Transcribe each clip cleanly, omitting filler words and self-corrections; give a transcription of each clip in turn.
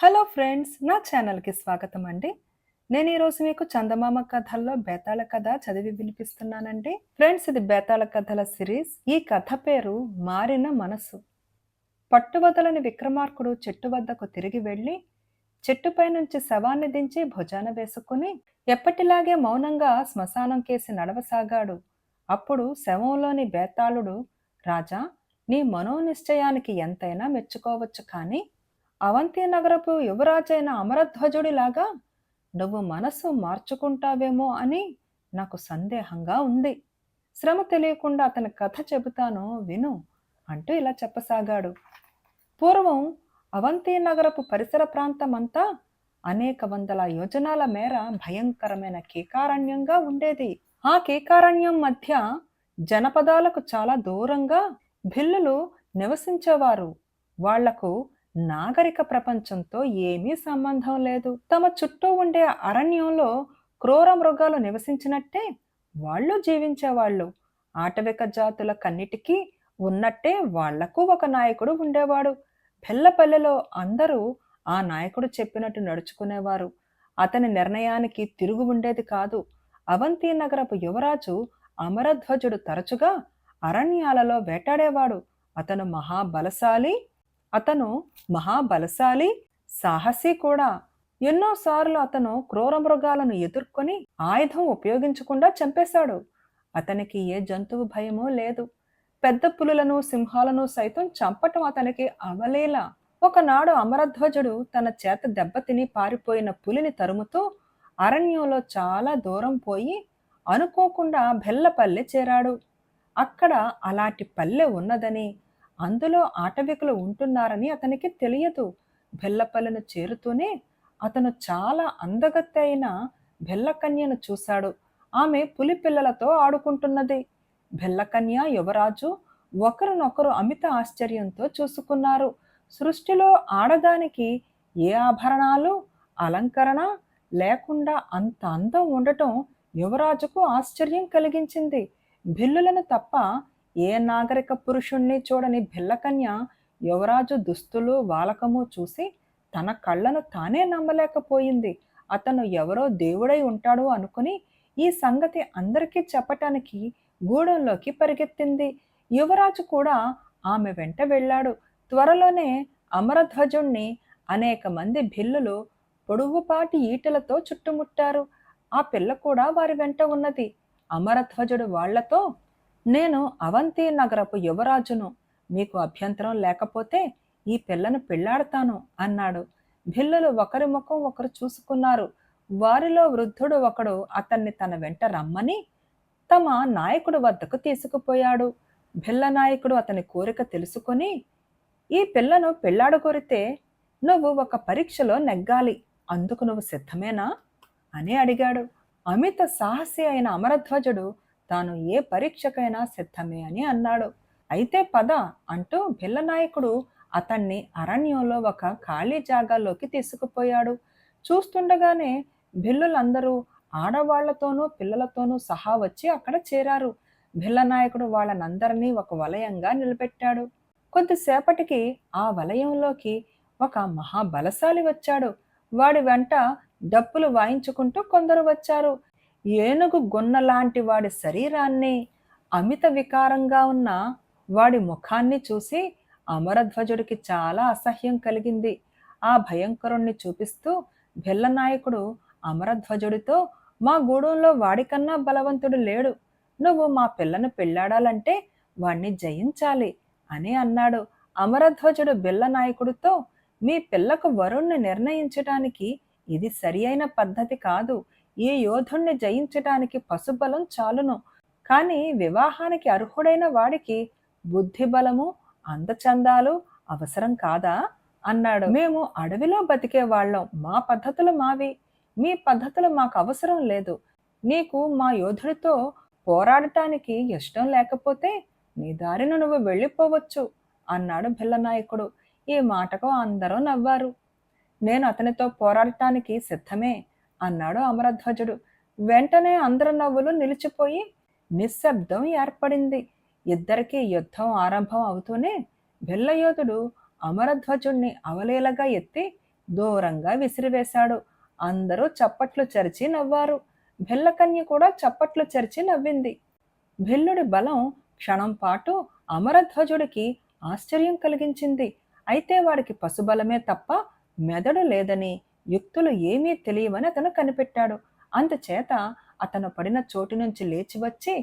Hello friends, నా ఛానల్కి స్వాగతం అండి. నేను ఈరోజు మీకు చందమామ కథల్లో బేతాళ కథ చదివి వినిపిస్తున్నానండి. ఫ్రెండ్స్, ఇది బేతాళ కథల సిరీస్. ఈ కథ పేరు మారిన మనసు. పట్టువదలని విక్రమార్కుడు చెట్టు వద్దకు తిరిగి వెళ్ళి చెట్టుపై నుంచి శవాన్ని దించి భుజాన వేసుకుని ఎప్పటిలాగే మౌనంగా శ్మశానం కేసి నడవసాగాడు. అప్పుడు శవంలోని బేతాళుడు, రాజా, నీ మనోనిశ్చయానికి ఎంతైనా మెచ్చుకోవచ్చు, కానీ అవంతి నగరపు యువరాజైన అమరధ్వజుడిలాగా నువ్వు మనసు మార్చుకుంటావేమో అని నాకు సందేహంగా ఉంది. శ్రమ తెలియకుండా అతని కథ చెబుతాను, విను అంటూ ఇలా చెప్పసాగాడు. పూర్వం అవంతి నగరపు పరిసర ప్రాంతమంతా అనేక వందల యోజనాల మేర భయంకరమైన కీకారణ్యంగా ఉండేది. ఆ కీకారణ్యం మధ్య జనపదాలకు చాలా దూరంగా భిల్లులు నివసించేవారు. వాళ్లకు నాగరిక ప్రపంచంతో ఏమీ సంబంధం లేదు. తమ చుట్టూ ఉండే అరణ్యంలో క్రూర మృగాలు నివసించినట్టే వాళ్ళు జీవించేవాళ్ళు. ఆటవిక జాతుల కన్నిటికీ ఉన్నట్టే వాళ్లకు ఒక నాయకుడు ఉండేవాడు. బెల్లపల్లెలో అందరూ ఆ నాయకుడు చెప్పినట్టు నడుచుకునేవారు. అతని నిర్ణయానికి తిరుగు ఉండేది కాదు. అవంతి నగరపు యువరాజు అమరధ్వజుడు తరచుగా అరణ్యాలలో వేటాడేవాడు. అతను మహాబలశాలి, సాహసి కూడా. ఎన్నోసార్లు అతను క్రూర మృగాలను ఎదుర్కొని ఆయుధం ఉపయోగించకుండా చంపేశాడు. అతనికి ఏ జంతువు భయమూ లేదు. పెద్ద పులులను, సింహాలను సైతం చంపటం అతనికి అవలీల. ఒకనాడు అమరధ్వజుడు తన చేత దెబ్బతిని పారిపోయిన పులిని తరుముతూ అరణ్యంలో చాలా దూరం పోయి అనుకోకుండా బెల్లపల్లె చేరాడు. అక్కడ అలాంటి పల్లె ఉన్నదని, అందులో ఆటవికులు ఉంటున్నారని అతనికి తెలియదు. బెల్లపల్లెను చేరుతూనే అతను చాలా అందగత్తె అయిన బెల్లకన్యను చూశాడు. ఆమె పులి పిల్లలతో ఆడుకుంటున్నది. బెల్లకన్య, యువరాజు ఒకరినొకరు అమిత ఆశ్చర్యంతో చూసుకున్నారు. సృష్టిలో ఆడదానికి ఏ ఆభరణాలు, అలంకరణ లేకుండా అంత అందం ఉండటం యువరాజుకు ఆశ్చర్యం కలిగించింది. భిల్లులను తప్ప ఏ నాగరిక పురుషుణ్ణి చూడని బెల్లకన్య యువరాజు దుస్తులు, వాలకము చూసి తన కళ్ళను తానే నమ్మలేకపోయింది. అతను ఎవరో దేవుడై ఉంటాడు అనుకుని ఈ సంగతి అందరికీ చెప్పటానికి గూడెంలోకి పరిగెత్తింది. యువరాజు కూడా ఆమె వెంట వెళ్ళాడు. త్వరలోనే అమరధ్వజుణ్ణి అనేక మంది భిల్లులు పొడుగుపాటి ఈటెలతో చుట్టుముట్టారు. ఆ పిల్ల కూడా వారి వెంట ఉన్నది. అమరధ్వజుడు వాళ్లతో, నేను అవంతి నగరపు యువరాజును. మీకు అభ్యంతరం లేకపోతే ఈ పిల్లను పెళ్లాడతాను అన్నాడు. భిల్లులు ఒకరి ముఖం ఒకరు చూసుకున్నారు. వారిలో వృద్ధుడు ఒకడు అతన్ని తన వెంట రమ్మని తమ నాయకుడు వద్దకు తీసుకుపోయాడు. భిల్ల నాయకుడు అతని కోరిక తెలుసుకొని, ఈ పిల్లను పెళ్లాడగోరితే నువ్వు ఒక పరీక్షలో నెగ్గాలి, అందుకు నువ్వు సిద్ధమేనా అని అడిగాడు. అమిత సాహసి అయిన అమరధ్వజుడు తాను ఏ పరీక్షకైనా సిద్ధమే అని అన్నాడు. అయితే పద అంటూ భిల్లనాయకుడు అతన్ని అరణ్యంలో ఒక ఖాళీ జాగాలోకి తీసుకుపోయాడు. చూస్తుండగానే భిల్లులందరూ ఆడవాళ్లతోనూ పిల్లలతోనూ సహా వచ్చి అక్కడ చేరారు. భిల్లనాయకుడు వాళ్ళనందరినీ ఒక వలయంగా నిలబెట్టాడు. కొద్దిసేపటికి ఆ వలయంలోకి ఒక మహాబలశాలి వచ్చాడు. వాడి వెంట డప్పులు వాయించుకుంటూ కొందరు వచ్చారు. ఏనుగు గొన్న లాంటి వాడి శరీరాన్ని, అమిత వికారంగా ఉన్న వాడి ముఖాన్ని చూసి అమరధ్వజుడికి చాలా అసహ్యం కలిగింది. ఆ భయంకరుణ్ణి చూపిస్తూ బెల్లనాయకుడు అమరధ్వజుడితో, మా గూడెంలో వాడికన్నా బలవంతుడు లేడు. నువ్వు మా పిల్లను పెళ్లాడాలంటే వాణ్ణి జయించాలి అని అన్నాడు. అమరధ్వజుడు బెల్లనాయకుడితో, మీ పిల్లకు వరుణ్ణి నిర్ణయించటానికి ఇది సరి అయిన పద్ధతి కాదు. ఈ యోధుణ్ణి జయించటానికి పశుబలం చాలును, కానీ వివాహానికి అర్హుడైన వాడికి బుద్ధిబలము, అందచందాలు అవసరం కాదా అన్నాడు. మేము అడవిలో బతికే వాళ్ళం, మా పద్ధతులు మావి, మీ పద్ధతులు మాకు అవసరం లేదు. నీకు మా యోధుడితో పోరాడటానికి ఇష్టం లేకపోతే నీ దారిన నువ్వు వెళ్ళిపోవచ్చు అన్నాడు భిల్లనాయకుడు. ఈ మాటకు అందరూ నవ్వారు. నేను అతనితో పోరాడటానికి సిద్ధమే అన్నాడు అమరధ్వజుడు. వెంటనే అందరి నవ్వులు నిలిచిపోయి నిశ్శబ్దం ఏర్పడింది. ఇద్దరికీ యుద్ధం ఆరంభం అవుతూనే భిల్లయోధుడు అమరధ్వజుణ్ణి అవలీలగా ఎత్తి దూరంగా విసిరివేశాడు. అందరూ చప్పట్లు చరిచి నవ్వారు. భిల్లకన్య కూడా చప్పట్లు చరిచి నవ్వింది. భిల్లుడి బలం క్షణం పాటు అమరధ్వజుడికి ఆశ్చర్యం కలిగించింది. అయితే వాడికి పశుబలమే తప్ప మెదడు లేదని, యుక్తులు ఏమీ తెలియవని అతను కనిపెట్టాడు. అందుచేత అతను పడిన చోటు నుంచి లేచి వచ్చి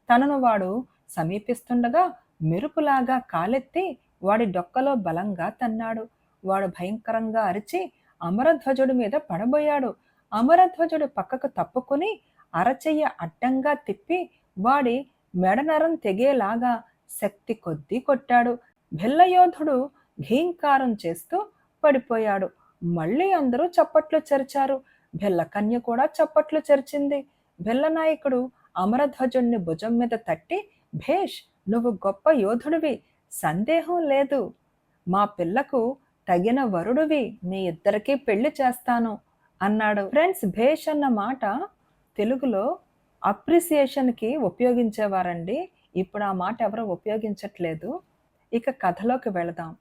తనను వాడు సమీపిస్తుండగా మెరుపులాగా కాలెత్తి వాడి డొక్కలో బలంగా తన్నాడు. వాడు భయంకరంగా అరిచి అమరధ్వజుడి మీద పడబోయాడు. అమరధ్వజుడు పక్కకు తప్పుకుని అరచెయ్య అడ్డంగా తిప్పి వాడి మెడనరం తెగేలాగా శక్తి కొద్దీ కొట్టాడు. భిల్లయోధుడు ఘీంకారం చేస్తూ పడిపోయాడు. మళ్ళీ అందరూ చప్పట్లు చరిచారు. భిల్లకన్య కూడా చప్పట్లు చరిచింది. భిల్లనాయకుడు అమరధ్వజుణ్ణి భుజం మీద తట్టి, భేష్, నువ్వు గొప్ప యోధుడివి, సందేహం లేదు. మా పిల్లకు తగిన వరుడివి, మీ ఇద్దరికీ పెళ్లి చేస్తాను అన్నాడు. ఫ్రెండ్స్, భేష్ అన్న మాట తెలుగులో అప్రిసియేషన్కి ఉపయోగించేవారండి. ఇప్పుడు ఆ మాట ఎవరు ఉపయోగించట్లేదు. ఇక కథలోకి వెళదాం.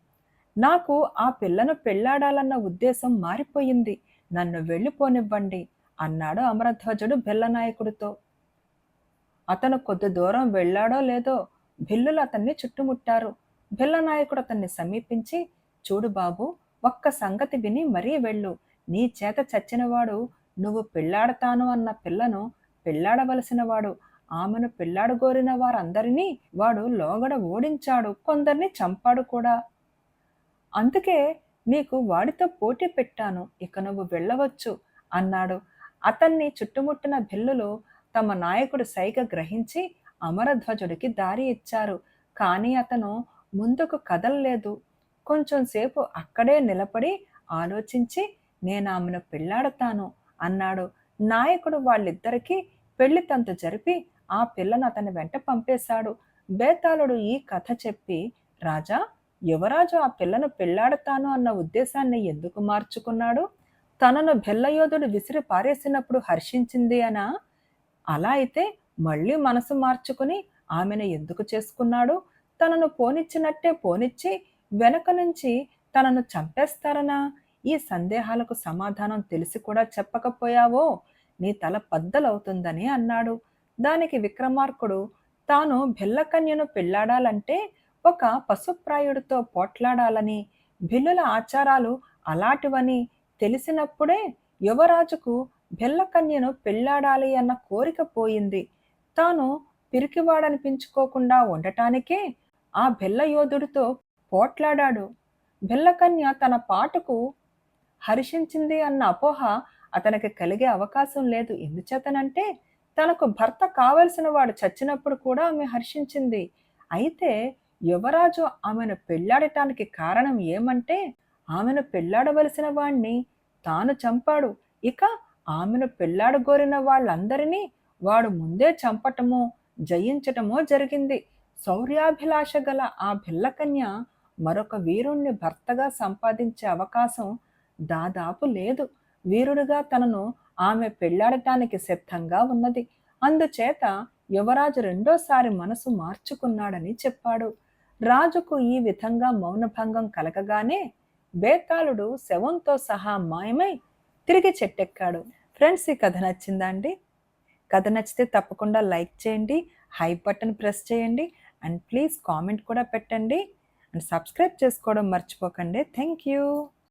నాకు ఆ పిల్లను పెళ్లాడాలన్న ఉద్దేశం మారిపోయింది, నన్ను వెళ్ళిపోనివ్వండి అన్నాడు అమరధ్వజుడు భిల్లనాయకుడితో. అతను కొద్ది దూరం వెళ్ళాడో లేదో భిల్లులు అతన్ని చుట్టుముట్టారు. భిల్లనాయకుడు అతన్ని సమీపించి, చూడు బాబు, ఒక్క సంగతి విని మరీ వెళ్ళు. నీ చేత చచ్చినవాడు నువ్వు పెళ్లాడతాను అన్న పిల్లను పెళ్లాడవలసిన వాడు. ఆమెను పెళ్లాడగోరిన వారందరినీ వాడు లోగడ ఓడించాడు, కొందరిని చంపాడు కూడా. అందుకే నీకు వాడితో పోటీ పెట్టాను, ఇక నువ్వు వెళ్ళవచ్చు అన్నాడు. అతన్ని చుట్టుముట్టిన భిల్లులు తమ నాయకుడు సైగ గ్రహించి అమరధ్వజుడికి దారి ఇచ్చారు. కానీ అతను ముందుకు కదలలేదు. కొంచెం సేపు అక్కడే నిలబడి ఆలోచించి, నేనామెను పెళ్లాడతాను అన్నాడు. నాయకుడు వాళ్ళిద్దరికీ పెళ్లి తంతు జరిపి ఆ పిల్లను అతని వెంట పంపేశాడు. బేతాళుడు ఈ కథ చెప్పి, రాజా, యువరాజు ఆ పిల్లను పెళ్లాడతాను అన్న ఉద్దేశాన్ని ఎందుకు మార్చుకున్నాడు? తనను భిల్లయోధుడు విసిరి పారేసినప్పుడు హర్షించింది అనా? అలా అయితే మళ్ళీ మనసు మార్చుకుని ఆమెను ఎందుకు చేసుకున్నాడు? తనను పోనిచ్చినట్టే పోనిచ్చి వెనక నుంచి తనను చంపేస్తారనా? ఈ సందేహాలకు సమాధానం తెలిసి కూడా చెప్పకపోయావో నీ తల బద్దలవుతుందని అన్నాడు. దానికి విక్రమార్కుడు, తాను భిల్లకన్యను పెళ్లాడాలంటే ఒక పశుప్రాయుడితో పోట్లాడాలని, భిల్లుల ఆచారాలు అలాంటివని తెలిసినప్పుడే యువరాజుకు భిల్లకన్యను పెళ్లాడాలి అన్న కోరిక పోయింది. తాను పిరికివాడనిపించుకోకుండా ఉండటానికే ఆ భిల్లయోధుడితో పోట్లాడాడు. భిల్లకన్య తన పాటుకు హర్షించింది అన్న అపోహ అతనికి కలిగే అవకాశం లేదు. ఎందుచేతనంటే తనకు భర్త కావలసిన వాడు చచ్చినప్పుడు కూడా ఆమె హర్షించింది. అయితే యువరాజు ఆమెను పెళ్లాడటానికి కారణం ఏమంటే ఆమెను పెళ్లాడవలసిన వాణ్ణి తాను చంపాడు. ఇక ఆమెను పెళ్లాడగోరిన వాళ్ళందరినీ వాడు ముందే చంపటమో జయించటమో జరిగింది. శౌర్యాభిలాష గల ఆ భిల్లకన్య మరొక వీరుణ్ణి భర్తగా సంపాదించే అవకాశం దాదాపు లేదు. వీరుడిగా తనను ఆమె పెళ్లాడటానికి సిద్ధంగా ఉన్నది. అందుచేత యువరాజు రెండోసారి మనసు మార్చుకున్నాడని చెప్పాడు. రాజుకు ఈ విధంగా మౌనభంగం కలగగానే బేతాళుడు శవంతో సహా మాయమై తిరిగి చెట్టెక్కాడు. ఫ్రెండ్స్, ఈ కథ నచ్చిందా అండి? కథ నచ్చితే తప్పకుండా లైక్ చేయండి, హైప్ బటన్ ప్రెస్ చేయండి, అండ్ ప్లీజ్ కామెంట్ కూడా పెట్టండి, అండ్ సబ్స్క్రైబ్ చేసుకోవడం మర్చిపోకండి. Thank you.